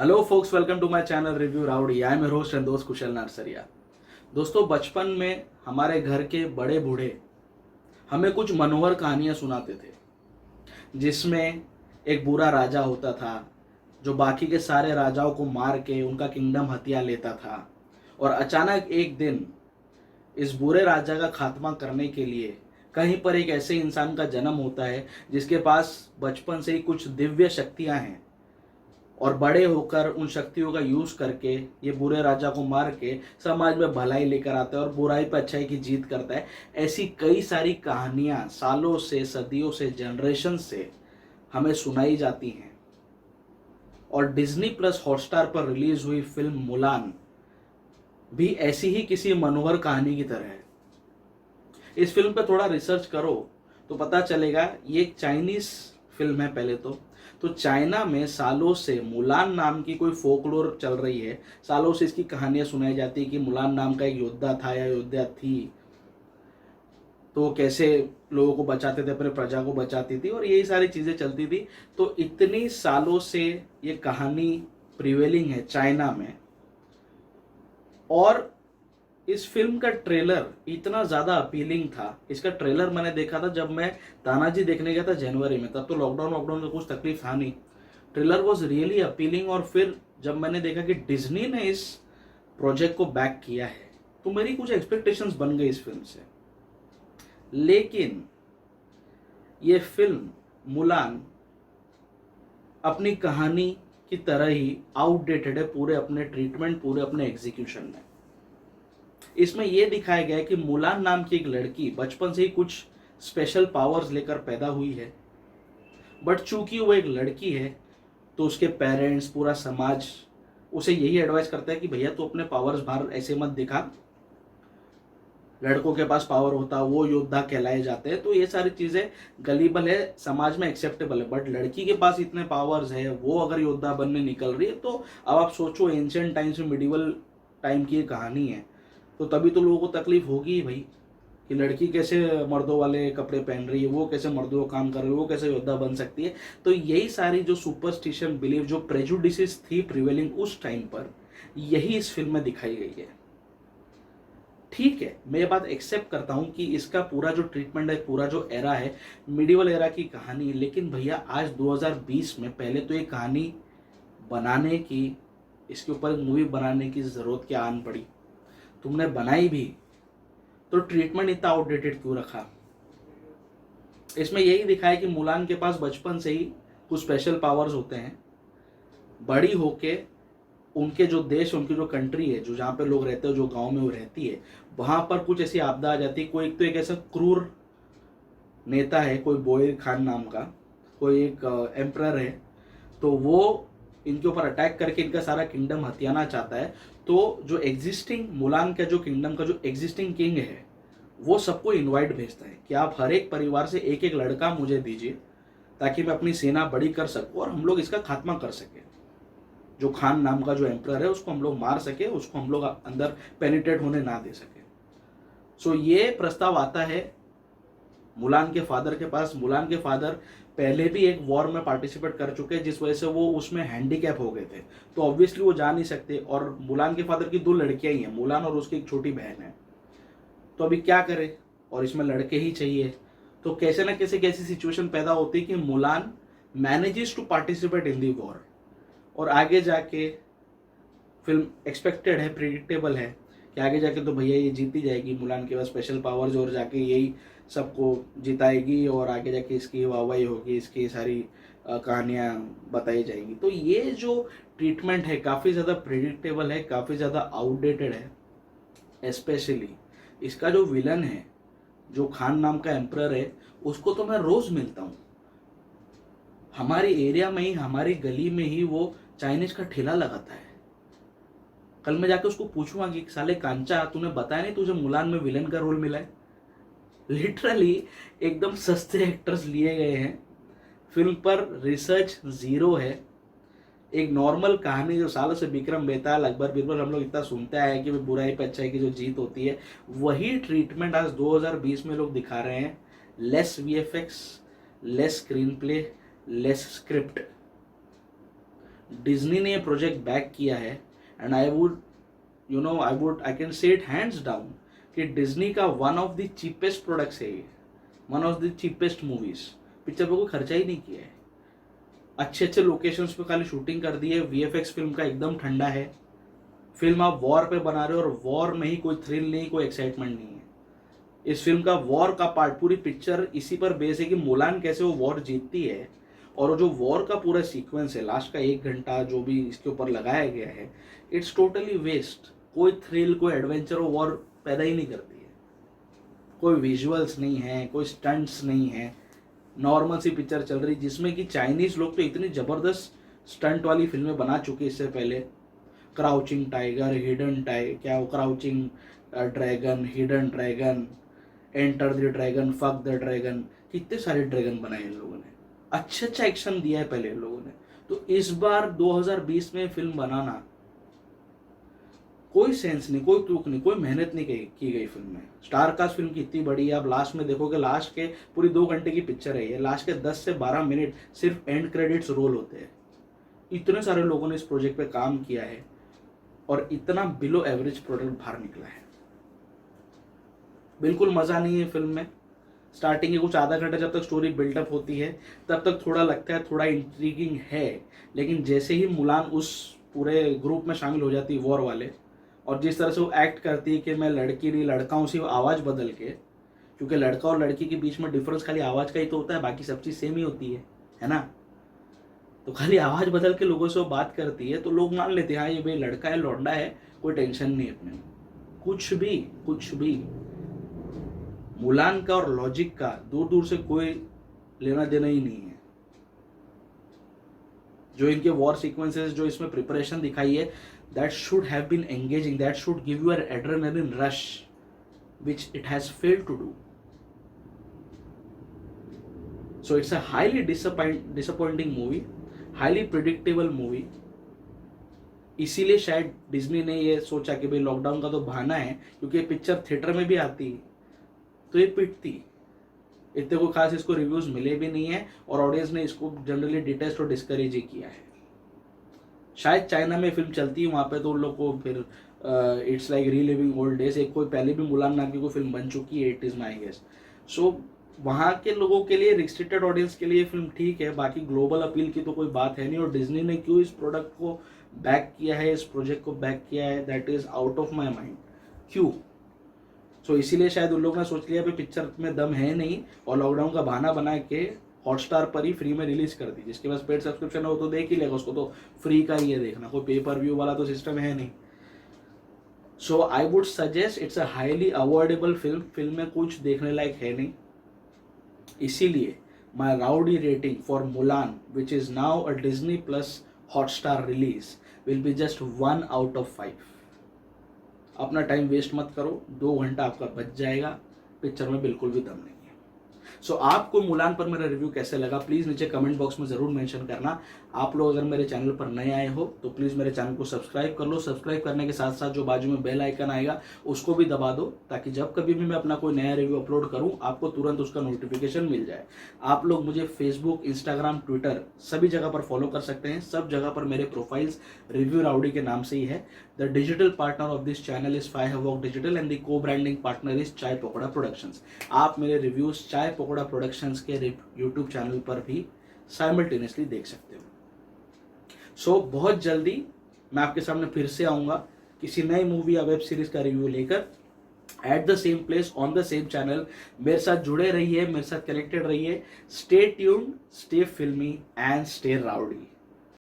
Hello folks, welcome to my channel review rowdy. I am your host and दोस्त कुशल नरसरिया। दोस्तों, बचपन में हमारे घर के बड़े बूढ़े हमें कुछ मनोहर कहानियां सुनाते थे, जिसमें एक बुरा राजा होता था जो बाकी के सारे राजाओं को मार के उनका किंगडम हथिया लेता था। और अचानक एक दिन इस बुरे राजा का खात्मा करने के लिए कहीं पर एक ऐसे इंसान का जन्म होता है जिसके पास बचपन से ही कुछ दिव्य शक्तियां हैं, और बड़े होकर उन शक्तियों का यूज करके ये बुरे राजा को मार के समाज में भलाई लेकर आता है और बुराई पर अच्छाई की जीत करता है। ऐसी कई सारी कहानियां सालों से, सदियों से, जनरेशन से हमें सुनाई जाती हैं। और डिज्नी प्लस हॉटस्टार पर रिलीज हुई फिल्म मुलान भी ऐसी ही किसी मनोहर कहानी की तरह है। इस फिल्म पर थोड़ा रिसर्च करो तो पता चलेगा ये एक चाइनीज फिल्म है। पहले तो चाइना में सालों से मुलान नाम की कोई फोकलोर चल रही है। सालों से इसकी कहानियां सुनाई जाती है कि मुलान नाम का एक योद्धा था या योद्धा थी, तो वो कैसे लोगों को बचाते थे, अपने प्रजा को बचाती थी, और यही सारी चीजें चलती थी। तो इतनी सालों से ये कहानी प्रिवेलिंग है चाइना में। और इस फिल्म का ट्रेलर इतना ज़्यादा अपीलिंग था। इसका ट्रेलर मैंने देखा था जब मैं तानाजी देखने गया था जनवरी में। तब तो लॉकडाउन का कुछ तकलीफ था नहीं। Trailer was really appealing. और फिर जब मैंने देखा कि डिज्नी ने इस प्रोजेक्ट को बैक किया है तो मेरी कुछ एक्सपेक्टेशंस बन गई इस फिल्म से। लेकिन ये फिल्म मुलान अपनी कहानी की तरह ही आउटडेटेड है, पूरे अपने ट्रीटमेंट, पूरे अपने एग्जीक्यूशन में। इसमें यह दिखाया गया है कि मुलान नाम की एक लड़की बचपन से ही कुछ स्पेशल पावर्स लेकर पैदा हुई है, बट चूंकि वो एक लड़की है तो उसके पेरेंट्स, पूरा समाज उसे यही एडवाइस करता है कि भैया तू अपने पावर्स बाहर ऐसे मत दिखा। लड़कों के पास पावर होता है वो योद्धा कहलाए जाते हैं। तो ये सारी चीजें गलीबल है, समाज में एक्सेप्टेबल है। बट लड़की के पास इतने पावर्स है, वो अगर योद्धा बनने निकल रही है, तो अब आप सोचो एंशियंट टाइम्स में, मिडिवल टाइम की ये कहानी है, तो तभी तो लोगों को तकलीफ होगी ही भाई कि लड़की कैसे मर्दों वाले कपड़े पहन रही है, वो कैसे मर्दों का काम कर रही है, वो कैसे योद्धा बन सकती है। तो यही सारी जो सुपरस्टिशन बिलीव, जो प्रेजुडिसेस थी प्रिवेलिंग उस टाइम पर, यही इस फिल्म में दिखाई गई है। ठीक है, मैं ये बात एक्सेप्ट करता हूं कि इसका पूरा जो ट्रीटमेंट है, पूरा जो एरा है, मिडिवल एरा की कहानी। लेकिन भैया आज 2020 में पहले तो ये कहानी बनाने की, इसके ऊपर मूवी बनाने की जरूरत क्या आन पड़ी? तुमने बनाई भी तो ट्रीटमेंट इतना आउटडेटेड क्यों रखा? इसमें यही दिखाया कि मुलान के पास बचपन से ही कुछ स्पेशल पावर्स होते हैं। बड़ी होके उनके जो देश, उनकी जो कंट्री है, जो जहाँ पे लोग रहते हैं, जो गांव में वो रहती है, वहां पर कुछ ऐसी आपदा आ जाती है। कोई तो एक ऐसा क्रूर नेता है, कोई बोयर खान नाम का, कोई एक एम्परर है, तो वो इनके ऊपर अटैक करके इनका सारा किंगडम हथियाना चाहता है। तो जो एग्जिस्टिंग मुलान का जो किंगडम का जो एग्जिस्टिंग किंग है, वो सबको इनवाइट भेजता है कि आप हर एक परिवार से एक एक लड़का मुझे दीजिए, ताकि मैं अपनी सेना बड़ी कर सकूं और हम लोग इसका खात्मा कर सके। जो खान नाम का जो एम्परर है उसको हम लोग मार सके, उसको हम लोग अंदर पेनिट्रेट होने ना दे सके। सो ये प्रस्ताव आता है मुलान के फादर के पास। मुलान के फादर पहले भी एक वॉर में पार्टिसिपेट कर चुके हैं, जिस वजह से वो उसमें हैंडीकैप हो गए थे, तो ऑब्वियसली वो जा नहीं सकते। और मुलान के फादर की दो लड़कियां ही हैं, मुलान और उसकी एक छोटी बहन है। तो अभी क्या करे, और इसमें लड़के ही चाहिए। तो कैसे ना कैसे कैसी सिचुएशन पैदा होती है कि Mulan manages to participate in the war. और आगे जाके फिल्म एक्सपेक्टेड है, प्रिडिक्टेबल है कि आगे जाके तो भैया ये जीती जाएगी, मुलान के पास स्पेशल पावर्स, और जाके यही सबको जिताएगी और आगे जाके इसकी वाहवाही होगी, इसकी सारी कहानियाँ बताई जाएंगी। तो ये जो ट्रीटमेंट है काफ़ी ज़्यादा प्रिडिक्टेबल है, काफ़ी ज़्यादा आउटडेटेड है। स्पेशली इसका जो विलन है, जो खान नाम का एम्परर है, उसको तो मैं रोज़ मिलता हूँ। हमारी एरिया में ही, हमारी गली में ही वो चाइनीज का ठेला लगाता है। कल मैं जाके उसको पूछूंगा कि साले कांचा, तूने बताया नहीं तुझे मुलान में विलन का रोल मिला है? लिटरली एकदम सस्ते एक्टर्स लिए गए हैं, फिल्म पर रिसर्च जीरो है। एक नॉर्मल कहानी जो सालों से विक्रम बेताल, अकबर बीरबल हम लोग इतना सुनते आए हैं कि बुराई पे अच्छाई की जो जीत होती है, वही ट्रीटमेंट आज 2020 में लोग दिखा रहे हैं। Less VFX, less screen play, less script. Disney ने ये प्रोजेक्ट बैक किया है, and I can say it hands down कि डिज्नी का one of the cheapest products है ये, one of the cheapest movies. Picture पे कोई खर्चा ही नहीं किया है, अच्छे अच्छे लोकेशंस पे खाली शूटिंग कर दी है। वीएफएक्स फिल्म का एकदम ठंडा है। फिल्म आप वॉर पे बना रहे हो और वॉर में ही कोई थ्रिल नहीं, कोई एक्साइटमेंट नहीं है। इस फिल्म का वॉर का पार्ट, पूरी पिक्चर इसी पर बेस है कि मुलान कैसे वो वॉर जीतती है, और जो वॉर का पूरा सीक्वेंस है, लास्ट का 1 घंटा जो भी इसके ऊपर लगाया गया है, इट्स टोटली वेस्ट। कोई थ्रिल, कोई एडवेंचर वो वॉर पैदा ही नहीं करती है। कोई विजुअल्स नहीं है, कोई स्टंट्स नहीं है, नॉर्मल सी पिक्चर चल रही, जिसमें कि चाइनीज लोग तो इतनी जबरदस्त स्टंट वाली फिल्में बना चुके इससे पहले। क्राउचिंग टाइगर, हिडन क्या वो crouching dragon, hidden dragon, enter the dragon, fuck the dragon, कितने सारे ड्रैगन बनाए इन लोगों ने, अच्छा अच्छा एक्शन दिया है पहले इन लोगों ने। तो इस बार 2020 में फिल्म बनाना कोई सेंस नहीं, कोई तुक नहीं, कोई मेहनत नहीं की गई फिल्म में। स्टार कास्ट फिल्म की इतनी बड़ी है, आप लास्ट में देखोगे, लास्ट के पूरी 2 घंटे की पिक्चर है ये, लास्ट के 10 से 12 मिनट सिर्फ एंड क्रेडिट्स रोल होते हैं। इतने सारे लोगों ने इस प्रोजेक्ट पे काम किया है और इतना बिलो एवरेज प्रोडक्ट बाहर निकला है। बिल्कुल मज़ा नहीं है फिल्म में। स्टार्टिंग के कुछ आधा घंटा जब तक स्टोरी बिल्डअप होती है तब तक थोड़ा लगता है, थोड़ा इंट्रीगिंग है, लेकिन जैसे ही मुलान उस पूरे ग्रुप में शामिल हो जाती है वॉर वाले, और जिस तरह से वो एक्ट करती है कि मैं लड़की नहीं लड़का हूँ, सिर्फ आवाज़ बदल के, क्योंकि लड़का और लड़की के बीच में डिफरेंस खाली आवाज़ का ही तो होता है, बाकी सब चीज़ सेम ही होती है ना। तो खाली आवाज़ बदल के लोगों से वो बात करती है तो लोग मान लेते हैं हाँ ये भाई लड़का है, लौंडा है, कोई टेंशन नहीं अपने में। कुछ भी मुलान का और लॉजिक का दूर दूर से कोई लेना देना ही नहीं है। जो इनके वॉर सीक्वेंसेस, जो इसमें प्रिपरेशन दिखाई है, that should have been engaging, that should give you an adrenaline rush, which it has failed to do. So it's a highly disappointing movie, highly predictable movie. इसीलिए शायद डिज्नी ने ये सोचा कि भाई लॉकडाउन का तो बहाना है, क्योंकि ये पिक्चर थिएटर में भी आती तो ये पिटती। इतने को खास इसको रिव्यूज मिले भी नहीं है और ऑडियंस ने इसको जनरली डिटेस्ट और डिस्करेज ही किया है। शायद चाइना में फिल्म चलती है वहाँ पे तो उन लोग को फिर it's like reliving old days. एक कोई पहले भी मुलान नाम की कोई फिल्म बन चुकी है 80s में आई गेस। सो वहाँ के लोगों के लिए, रिस्ट्रिक्टेड ऑडियंस के लिए फिल्म ठीक है, बाकी ग्लोबल अपील की तो कोई बात है नहीं। और डिज्नी ने क्यों इस प्रोडक्ट को बैक किया है, इस प्रोजेक्ट को बैक किया है, that is out of my mind. क्यों? सो इसीलिए शायद उन लोगों ने सोच लिया पिक्चर में दम है नहीं और लॉकडाउन का बहाना बना के हॉटस्टार पर ही फ्री में रिलीज कर दी। जिसके पास पेड सब्सक्रिप्शन है वो तो देख ही लेगा, उसको तो फ्री का ही है देखना, कोई पेपर व्यू वाला तो सिस्टम है नहीं। So I would suggest, it's a highly avoidable film. Film में कुछ देखने लायक है नहीं, इसीलिए my rowdy rating for Mulan, which is now a Disney plus Hotstar release, will be just 1 out of 5। अपना टाइम वेस्ट मत करो, 2 घंटा आपका बच जाएगा, पिक्चर में बिल्कुल भी दम नहीं है। सो आपको मुलान पर मेरा रिव्यू कैसे लगा प्लीज़ नीचे कमेंट बॉक्स में ज़रूर मेंशन करना। आप लोग अगर मेरे चैनल पर नए आए हो तो प्लीज़ मेरे चैनल को सब्सक्राइब कर लो। सब्सक्राइब करने के साथ साथ जो बाजू में बेल आइकन आएगा उसको भी दबा दो, ताकि जब कभी भी मैं अपना कोई नया रिव्यू अपलोड करूं आपको तुरंत उसका नोटिफिकेशन मिल जाए। आप लोग मुझे फेसबुक, इंस्टाग्राम, ट्विटर सभी जगह पर फॉलो कर सकते हैं। सब जगह पर मेरे प्रोफाइल्स रिव्यू राउडी के नाम से ही है। The digital partner of this channel is Firewalk digital and the co branding partner is Chai Pakoda productions. आप मेरे रिव्यूज चाय पकौड़ा प्रोडक्शंस के यूट्यूब चैनल पर भी साइमल्टेनियसली देख सकते हो। सो बहुत जल्दी मैं आपके सामने फिर से आऊंगा किसी नई मूवी या वेब सीरीज का रिव्यू लेकर, at the same place on the same channel. मेरे साथ जुड़े रहिए, मेरे साथ कनेक्टेड रहिए। स्टे ट्यून्ड, स्टे फिल्मी एंड स्टे राउडी।